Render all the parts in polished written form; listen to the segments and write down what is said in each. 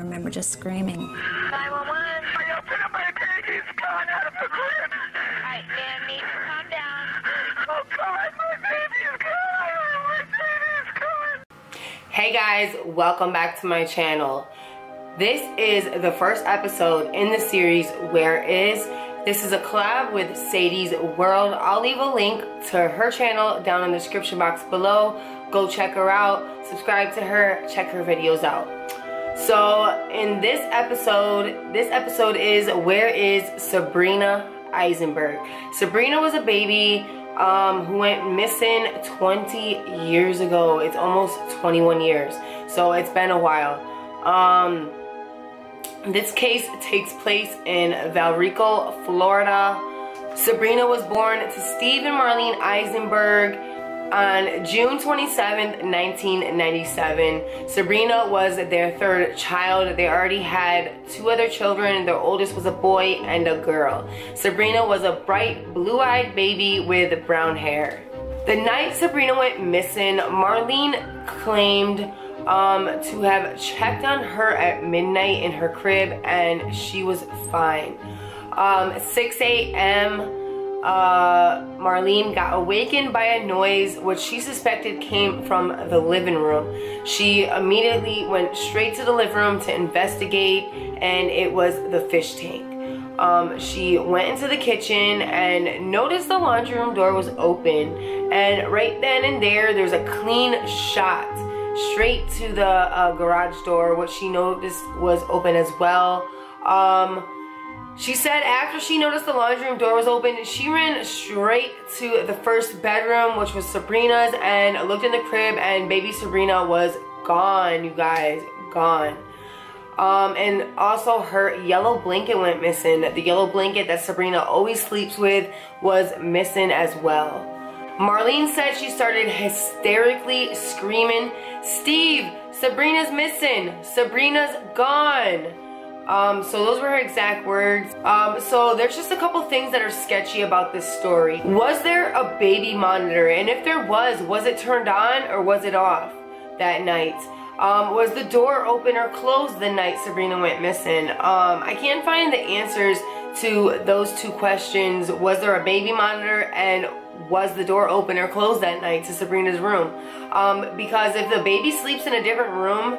remember just screaming. 911. I opened up, my baby's gone out of the crib. Alright, man, need to calm down. Oh God, my baby's gone. My baby's gone. Hey guys, welcome back to my channel. This is the first episode in the series Where Is. This is a collab with Sadie's World. I'll leave a link to her channel down in the description box below. Go check her out, subscribe to her, check her videos out. So in this episode is Where Is Sabrina Aisenberg. Sabrina was a baby who went missing 20 years ago. It's almost 21 years, so it's been a while. This case takes place in Valrico, Florida. Sabrina was born to Steve and Marlene Aisenberg on June 27th, 1997. Sabrina was their third child. They already had two other children. Their oldest was a boy and a girl. Sabrina was a bright blue-eyed baby with brown hair. The night Sabrina went missing, Marlene claimed to have checked on her at midnight in her crib and she was fine. 6 a.m. Marlene got awakened by a noise which she suspected came from the living room. She immediately went straight to the living room to investigate, and it was the fish tank. She went into the kitchen and noticed the laundry room door was open, and right then and there's a clean shot straight to the garage door, which she noticed was open as well. She said after she noticed the laundry room door was open, she ran straight to the first bedroom, which was Sabrina's, and looked in the crib, and baby Sabrina was gone, you guys, gone. And also her yellow blanket went missing. The yellow blanket that Sabrina always sleeps with was missing as well. Marlene said she started hysterically screaming, "Steve, Sabrina's missing, Sabrina's gone." So those were her exact words. So there's just a couple things that are sketchy about this story. Was there a baby monitor? And if there was it turned on or was it off that night? Was the door open or closed the night Sabrina went missing? I can't find the answers to those two questions. Was there a baby monitor, and was the door open or closed that night to Sabrina's room? Because if the baby sleeps in a different room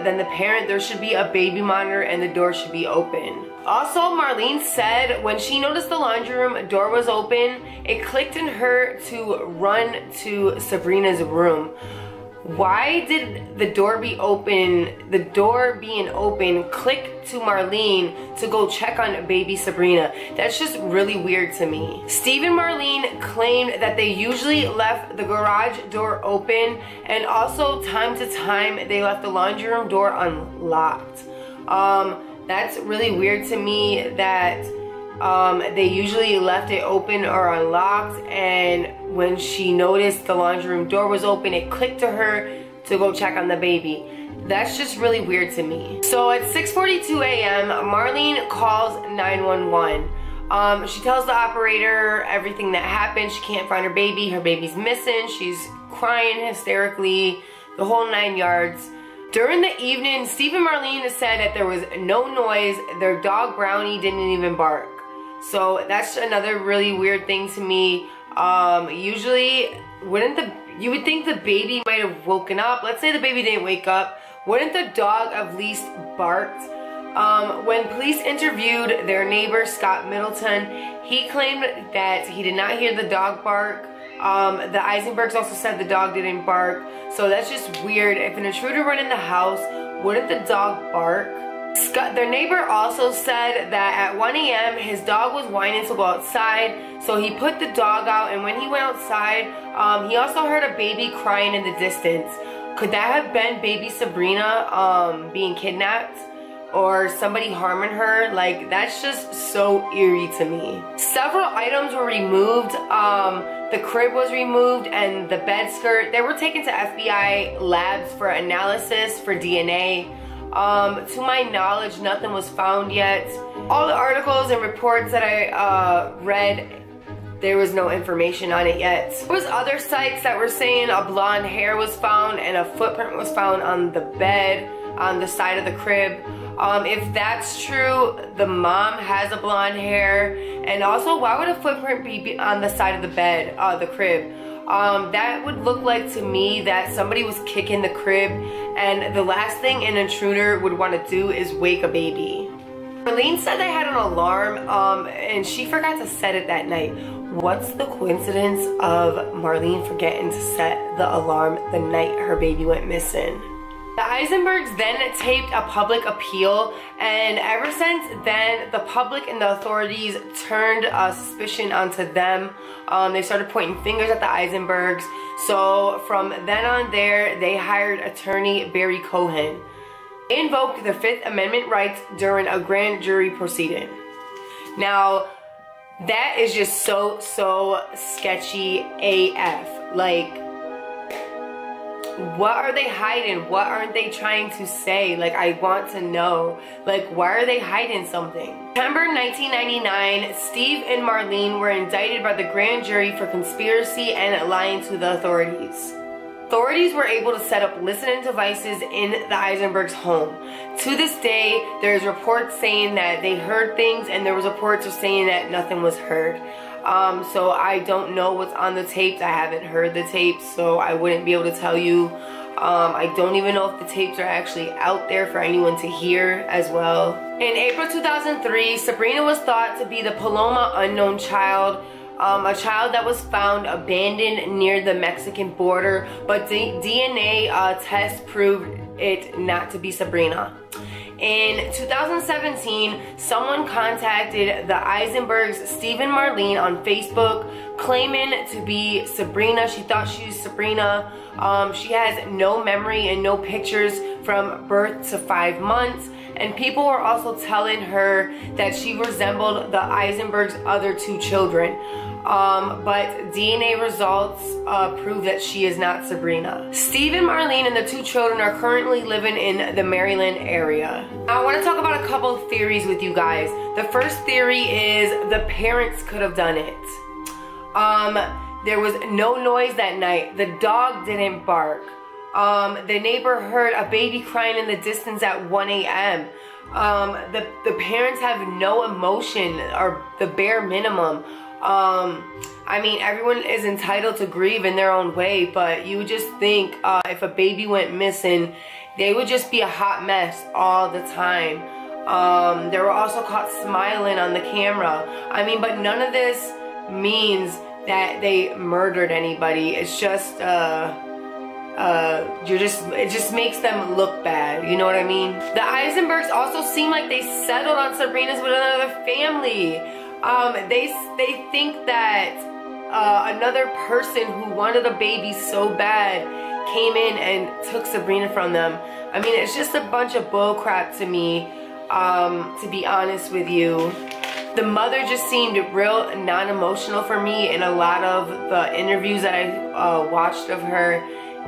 than the parent, there should be a baby monitor and the door should be open. Also, Marlene said when she noticed the laundry room door was open, it clicked in her to run to Sabrina's room. Why did the door be open, the door being open, click to Marlene to go check on baby Sabrina? That's just really weird to me. Steve and Marlene claimed that they usually left the garage door open, and also time to time they left the laundry room door unlocked. That's really weird to me that they usually left it open or unlocked, and when she noticed the laundry room door was open, it clicked to her to go check on the baby. That's just really weird to me. So at 6:42 a.m., Marlene calls 911. She tells the operator everything that happened. She can't find her baby's missing, she's crying hysterically, the whole 9 yards. During the evening, Steve and Marlene said that there was no noise. Their dog Brownie didn't even bark. So that's another really weird thing to me. Usually, you would think the baby might have woken up. Let's say the baby didn't wake up. Wouldn't the dog have least barked? When police interviewed their neighbor, Scott Middleton, he claimed that he did not hear the dog bark. The Eisenbergs also said the dog didn't bark. So that's just weird. If an intruder went in the house, wouldn't the dog bark? Their neighbor also said that at 1 a.m. his dog was whining to go outside, so he put the dog out, and when he went outside, he also heard a baby crying in the distance. Could that have been baby Sabrina being kidnapped? Or somebody harming her? Like, that's just so eerie to me. Several items were removed. The crib was removed and the bed skirt. They were taken to FBI labs for analysis for DNA. To my knowledge, nothing was found yet. All the articles and reports that I read, there was no information on it yet. There was other sites that were saying a blonde hair was found and a footprint was found on the bed. on the side of the crib. If that's true, the mom has a blonde hair. And also, why would a footprint be on the side of the bed, the crib? That would look like to me that somebody was kicking the crib, and the last thing an intruder would want to do is wake a baby. Marlene said they had an alarm, and she forgot to set it that night. What's the coincidence of Marlene forgetting to set the alarm the night her baby went missing? The Aisenbergs then taped a public appeal, and ever since then, the public and the authorities turned suspicion onto them. They started pointing fingers at the Aisenbergs. So from then on there, they hired attorney Barry Cohen. They invoked their Fifth Amendment rights during a grand jury proceeding. Now, that is just so sketchy AF. Like, what are they hiding? What aren't they trying to say? Like, I want to know. Like, why are they hiding something? September 1999, Steve and Marlene were indicted by the grand jury for conspiracy and lying to the authorities. Authorities were able to set up listening devices in the Aisenbergs' home. To this day, there's reports saying that they heard things, and there was reports of saying that nothing was heard. So I don't know what's on the tapes. I haven't heard the tapes, so I wouldn't be able to tell you. I don't even know if the tapes are actually out there for anyone to hear as well. In April 2003, Sabrina was thought to be the Paloma unknown child. A child that was found abandoned near the Mexican border, but DNA test proved it not to be Sabrina. In 2017, someone contacted the Aisenbergs, Steve and Marlene, on Facebook, claiming to be Sabrina. She thought she was Sabrina. She has no memory and no pictures from birth to 5 months. And people were also telling her that she resembled the Aisenbergs' other 2 children. But DNA results prove that she is not Sabrina. Steve and Marlene and the 2 children are currently living in the Maryland area. Now I want to talk about a couple of theories with you guys. The first theory is the parents could have done it. There was no noise that night. The dog didn't bark. The neighbor heard a baby crying in the distance at 1 a.m. The parents have no emotion, or the bare minimum. I mean, everyone is entitled to grieve in their own way, but you would just think if a baby went missing, they would just be a hot mess all the time. They were also caught smiling on the camera. I mean, but none of this means that they murdered anybody. It's just, it just makes them look bad, you know what I mean? The Aisenbergs also seem like they settled on Sabrina's with another family. They think that another person who wanted a baby so bad came in and took Sabrina from them. I mean, it's just a bunch of bull crap to me, to be honest with you. The mother just seemed real non-emotional for me in a lot of the interviews that I watched of her,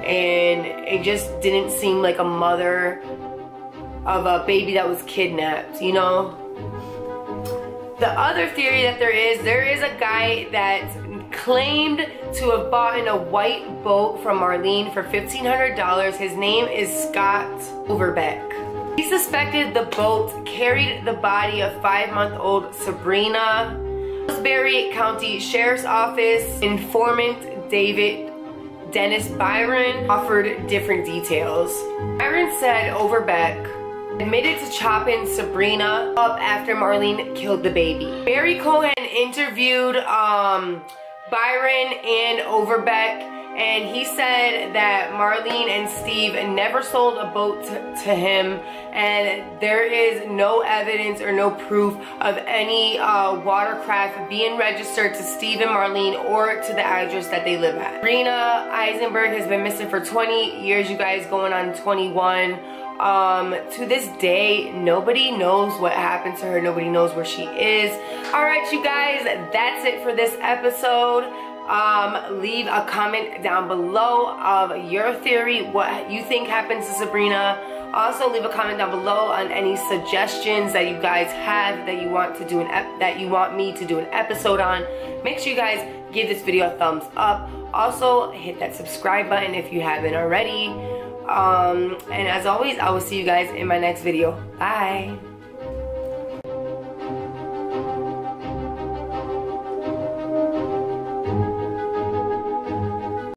and it just didn't seem like a mother of a baby that was kidnapped, you know? The other theory that there is a guy that claimed to have bought in a white boat from Marlene for $1,500. His name is Scott Overbeck. He suspected the boat carried the body of 5-month-old Sabrina. Salisbury County Sheriff's Office informant Dennis Byron offered different details. Byron said Overbeck admitted to chopping Sabrina up after Marlene killed the baby. Barry Cohen interviewed Byron and Overbeck, and he said that Marlene and Steve never sold a boat to him, and there is no evidence or no proof of any watercraft being registered to Steve and Marlene or to the address that they live at. Sabrina Aisenberg has been missing for 20 years, you guys, going on 21. To this day, nobody knows what happened to her. Nobody knows where she is. Alright, you guys, that's it for this episode. Leave a comment down below of your theory, what you think happened to Sabrina. Also, leave a comment down below on any suggestions that you guys have that you want me to do an episode on. Make sure you guys give this video a thumbs up. Also, hit that subscribe button if you haven't already. And as always, I will see you guys in my next video. Bye.